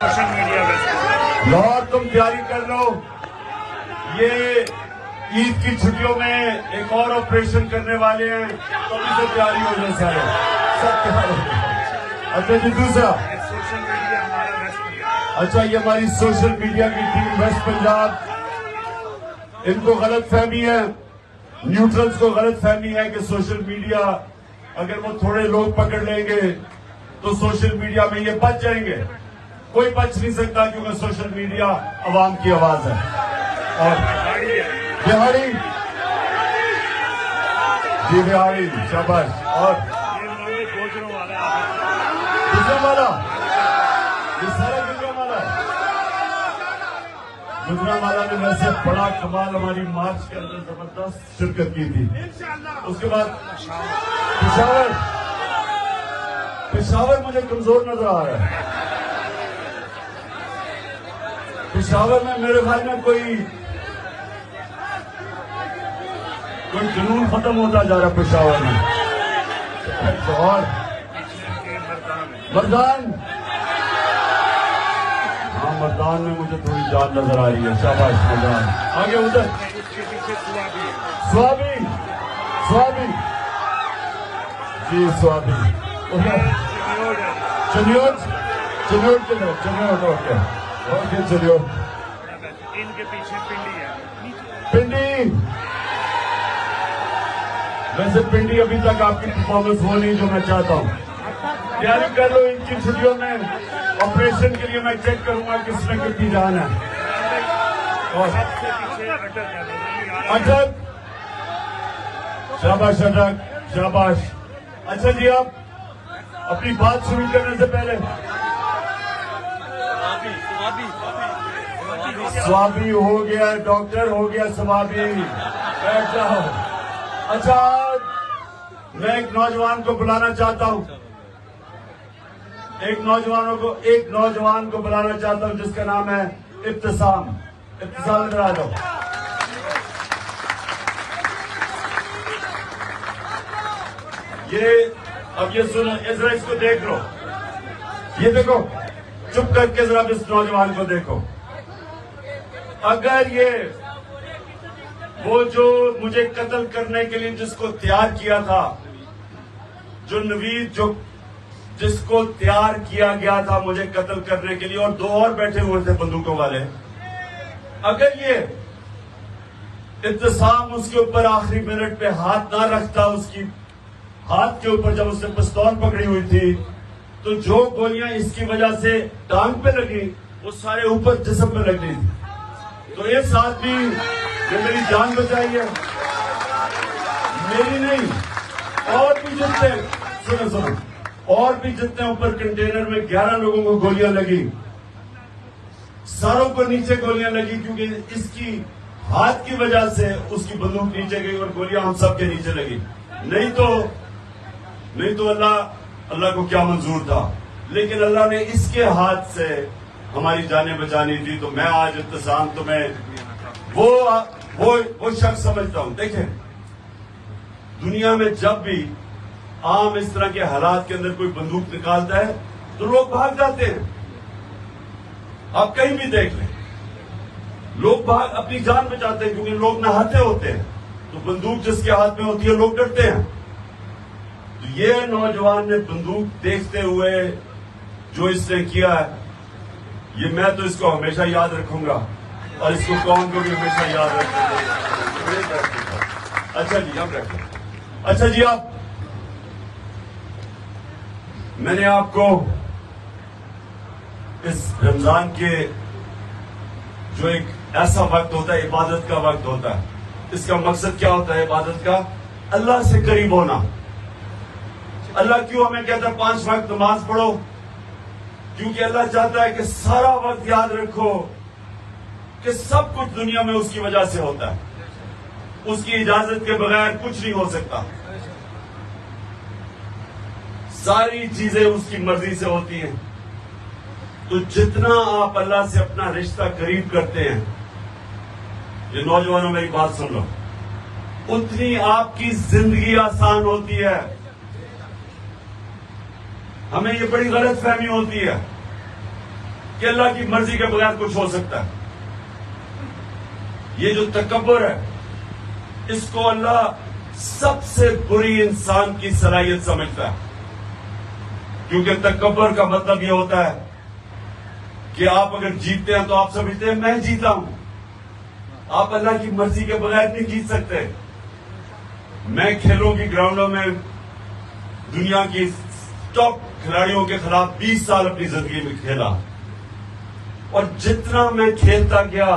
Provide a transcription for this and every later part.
Social media में लाहौर तुम तैयारी कर लो। ये ईद की छुट्टियों में एक और ऑपरेशन करने वाले हैं, तो अभी से तैयारी हो जाए सारे, सब तैयार हो जाए। अच्छा जी, दूसरा सोशल मीडिया हमारा वेस्ट पंजाब। अच्छा, ये हमारी सोशल मीडिया की टीम वेस्ट पंजाब, इनको गलत फहमी है, न्यूट्रल्स को गलत फहमी है कि सोशल मीडिया अगर वो थोड़े लोग पकड़ लेंगे तो सोशल मीडिया में ये बच जाएंगे। कोई बच नहीं सकता, क्योंकि सोशल मीडिया अवाम की आवाज है। और बिहारी जी, बिहारी शाबाश। और गोजरों वाला गुजरावाला, ये सारा गुजरावाला, गुजरावाला ने वैसे बड़ा कमाल हमारी मार्च के अंदर जबरदस्त शिरकत की थी। उसके बाद पेशावर मुझे कमजोर नजर आ रहा है। पेशावर में मेरे ख्याल में कोई जुनून खत्म होता जा रहा है पेशावर में। और मर्दान, हाँ मर्दान में मुझे थोड़ी जान नजर आ रही है। शाबाश मर्दान। आगे उधर इसके पीछे स्वाबी, स्वाबी जी, स्वाबी चनियोट, चनियोट के लोग, चनियोट ओके चनियोट। इनके पीछे पिंडी है, पिंडी। वैसे पिंडी अभी तक आपकी परफॉर्मेंस हो नहीं जो मैं चाहता हूँ। तैयारी कर लो, इनकी छुट्टियों में ऑपरेशन के लिए मैं चेक करूंगा किसमें कितनी जान है। और सबसे पीछे अटक, शाबाश अटक, शाबाश। अच्छा जी, आप अपनी बात शुरू करने से पहले स्वाबी हो गया, डॉक्टर हो गया, स्वाबी बैठ जाओ। अच्छा, मैं एक नौजवान को बुलाना चाहता हूं, एक नौजवान को बुलाना चाहता हूं जिसका नाम है इब्तिसाम। इब्तिसाम इधर आ जाओ। अब ये सुनो, जरा इसको देख लो, ये देखो, चुप करके जरा इस नौजवान को देखो। अगर ये वो जो मुझे कत्ल करने के लिए जिसको तैयार किया था, जो नवीद, जो जिसको तैयार किया गया था मुझे कत्ल करने के लिए, और दो और बैठे हुए थे बंदूकों वाले, अगर ये इब्तिसाम उसके ऊपर आखिरी मिनट पे हाथ ना रखता, उसकी हाथ के ऊपर जब उसने पिस्तौल पकड़ी हुई थी, तो जो गोलियां इसकी वजह से टांग पे लगी वो सारे ऊपर जिस्म पे लग गई थी। तो इस आदमी ने मेरी जान बचाई है, मेरी नहीं, और भी जितने, सुनो, और भी जितने ऊपर कंटेनर में 11 लोगों को गोलियां लगी, सारों को नीचे गोलियां लगी, क्योंकि इसकी हाथ की वजह से उसकी बंदूक नीचे गई और गोलियां हम सब के नीचे लगी। नहीं तो अल्लाह को क्या मंजूर था, लेकिन अल्लाह ने इसके हाथ से हमारी जानें बचानी थी। तो मैं आज इब्तिसाम तुम्हें वो शख्स समझता हूं। देखें, दुनिया में जब भी आम इस तरह के हालात के अंदर कोई बंदूक निकालता है तो लोग भाग जाते हैं। आप कहीं भी देख लें, लोग भाग अपनी जान बचाते हैं, क्योंकि लोग नहाते होते हैं, तो बंदूक जिसके हाथ में होती है लोग डरते हैं। तो ये नौजवान ने बंदूक देखते हुए जो इसने किया है, ये मैं तो इसको हमेशा याद रखूंगा, और इसको कौन को भी हमेशा याद रखूंगा। अच्छा जी, हम रखें। अच्छा जी, मैंने आपको इस रमजान के जो एक ऐसा वक्त होता है, इबादत का वक्त होता है, इसका मकसद क्या होता है इबादत का? अल्लाह से करीब होना। अल्लाह क्यों हमें कहता है 5 वक्त नमाज पढ़ो? क्योंकि अल्लाह चाहता है कि सारा वक्त याद रखो कि सब कुछ दुनिया में उसकी वजह से होता है, उसकी इजाजत के बगैर कुछ नहीं हो सकता। सारी चीजें उसकी मर्जी से होती हैं। तो जितना आप अल्लाह से अपना रिश्ता करीब करते हैं, ये नौजवानों मेरी बात सुन लो, उतनी आपकी जिंदगी आसान होती है। हमें ये बड़ी गलत फहमी होती है कि अल्लाह की मर्जी के बगैर कुछ हो सकता है। ये जो तकब्बुर है, इसको अल्लाह सबसे बुरी इंसान की सलाहियत समझता है, क्योंकि तकब्बुर का मतलब यह होता है कि आप अगर जीतते हैं तो आप समझते हैं मैं जीता हूं। आप अल्लाह की मर्जी के बगैर नहीं जीत सकते। मैं खेलों की ग्राउंडों में दुनिया की टॉप खिलाड़ियों के खिलाफ 20 साल अपनी जिंदगी में खेला, और जितना मैं खेलता गया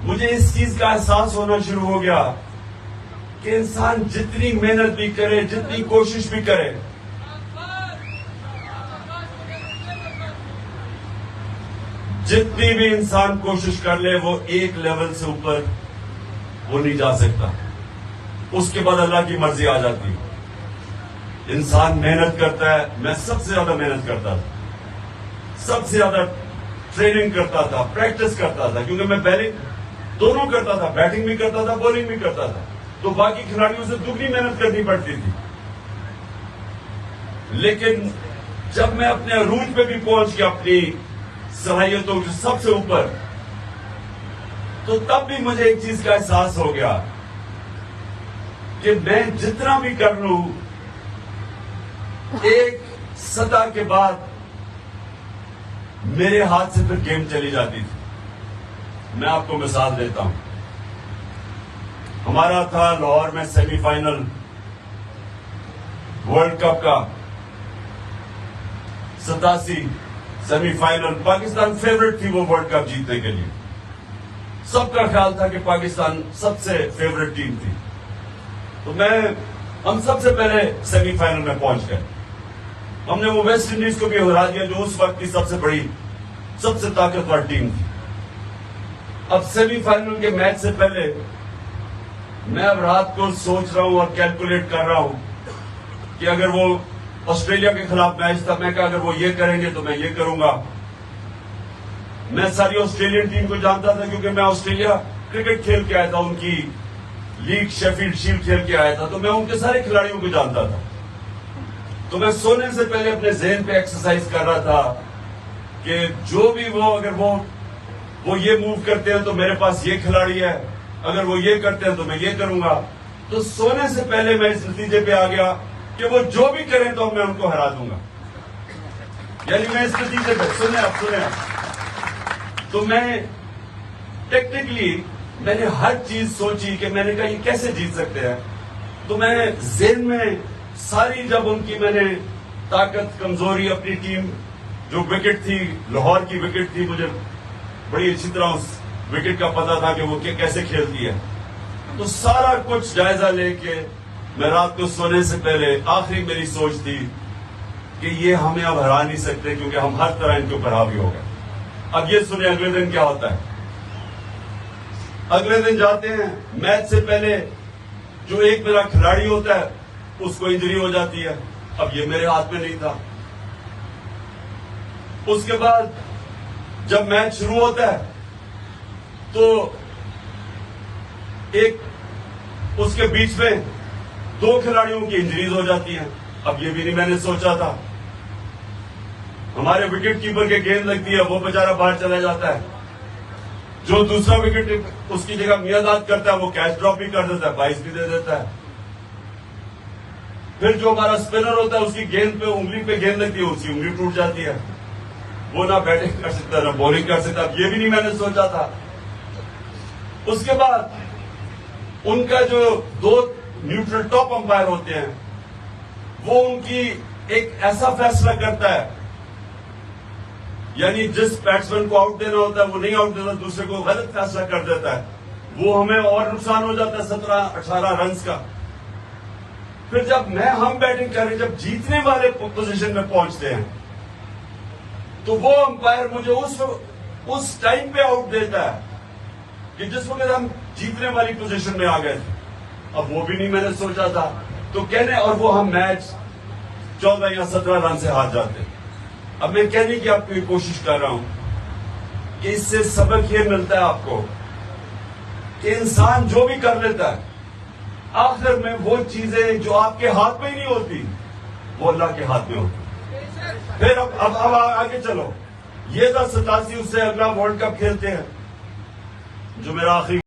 मुझे इस चीज का एहसास होना शुरू हो गया कि इंसान जितनी मेहनत भी करे, जितनी कोशिश भी करे, जितनी भी इंसान कोशिश कर ले, वो एक लेवल से ऊपर वो नहीं जा सकता। उसके बाद अल्लाह की मर्जी आ जाती है। इंसान मेहनत करता है। मैं सबसे ज्यादा मेहनत करता था, सबसे ज्यादा ट्रेनिंग करता था, प्रैक्टिस करता था, क्योंकि मैं बैटिंग दोनों करता था, बैटिंग भी करता था, बॉलिंग भी करता था, तो बाकी खिलाड़ियों से दुगनी मेहनत करनी पड़ती थी। लेकिन जब मैं अपने अरूज पे भी पहुंच गया, अपनी सलाहियतों के सबसे ऊपर, तो तब भी मुझे एक चीज का एहसास हो गया कि मैं जितना भी कर लूं, एक सतह के बाद मेरे हाथ से फिर गेम चली जाती थी। मैं आपको मिसाल देता हूं। हमारा था लाहौर में सेमीफाइनल वर्ल्ड कप का, 87 सेमीफाइनल। पाकिस्तान फेवरेट थी वो वर्ल्ड कप जीतने के लिए। सबका ख्याल था कि पाकिस्तान सबसे फेवरेट टीम थी। तो हम सबसे पहले सेमीफाइनल में पहुंच गए। हमने वो वेस्ट इंडीज को भी हरा दिया, जो उस वक्त की सबसे बड़ी, सबसे ताकतवर टीम थी। अब सेमीफाइनल के मैच से पहले मैं अब रात को सोच रहा हूं और कैलकुलेट कर रहा हूं कि अगर वो ऑस्ट्रेलिया के खिलाफ मैच था, मैं कहा अगर वो ये करेंगे तो मैं ये करूंगा। मैं सारी ऑस्ट्रेलियन टीम को जानता था, क्योंकि मैं ऑस्ट्रेलिया क्रिकेट खेल के आया था, उनकी लीग शेफील्ड शील्ड खेल के आया था, तो मैं उनके सारे खिलाड़ियों को जानता था। तो मैं सोने से पहले अपने जहन पे एक्सरसाइज कर रहा था कि जो भी वो, अगर वो ये मूव करते हैं तो मेरे पास ये खिलाड़ी है, अगर वो ये करते हैं तो मैं ये करूंगा। तो सोने से पहले मैं इस नतीजे पे आ गया कि वो जो भी करें तो मैं उनको हरा दूंगा। यानी मैं इस नतीजे पे, सुने आप, तो मैं टेक्निकली मैंने हर चीज सोची कि मैंने कहा ये कैसे जीत सकते हैं। तो मैं जेन में सारी, जब उनकी मैंने ताकत, कमजोरी, अपनी टीम जो विकेट थी, लाहौर की विकेट थी, मुझे बड़ी अच्छी तरह उस विकेट का पता था कि वो कैसे खेलती है। तो सारा कुछ जायजा लेके मैं रात को सोने से पहले, आखिरी मेरी सोच थी कि ये हमें अब हरा नहीं सकते, क्योंकि हम हर तरह इनके ऊपर हावी हो गए। अब ये सुने अगले दिन क्या होता है। अगले दिन जाते हैं, मैच से पहले जो एक मेरा खिलाड़ी होता है उसको इंजरी हो जाती है। अब ये मेरे हाथ में नहीं था। उसके बाद जब मैच शुरू होता है तो एक उसके बीच में 2 खिलाड़ियों की इंजरीज हो जाती हैं। अब ये भी नहीं मैंने सोचा था। हमारे विकेट कीपर के गेंद लगती है, वो बेचारा बाहर चला जाता है। जो दूसरा विकेट उसकी जगह मियादाद करता है, वो कैच ड्रॉप भी कर देता है, 22 भी दे देता है। फिर जो हमारा स्पिनर होता है, उसकी गेंद पे, उंगली पे गेंद लगती है, उसकी उंगली टूट जाती है। वो ना बैटिंग कर सकता, ना बॉलिंग कर सकता। अब ये भी नहीं मैंने सोचा था। उसके बाद उनका जो 2 न्यूट्रल टॉप अंपायर होते हैं, वो उनकी एक ऐसा फैसला करता है, यानी जिस बैट्समैन को आउट देना होता है वो नहीं आउट देता, दूसरे को गलत फैसला कर देता है। वो हमें और नुकसान हो जाता है 17-18 रन का। फिर जब हम बैटिंग करें, जब जीतने वाले पोजीशन में पहुंचते हैं, तो वो अंपायर मुझे उस टाइम पे आउट देता है कि जिस वक्त हम जीतने वाली पोजीशन में आ गए थे। अब वो भी नहीं मैंने सोचा था। तो कहने, और वो हम मैच 14 या 17 रन से हार जाते। अब मैं कहने की आपकी कोशिश कर रहा हूं कि इससे सबक ये मिलता है आपको कि इंसान जो भी कर लेता है, आखिर में वो चीजें जो आपके हाथ में ही नहीं होती, वो अल्लाह के हाथ में होती। फिर अब आगे चलो। ये था 87, उससे अगला वर्ल्ड कप खेलते हैं, जो मेरा आखिरी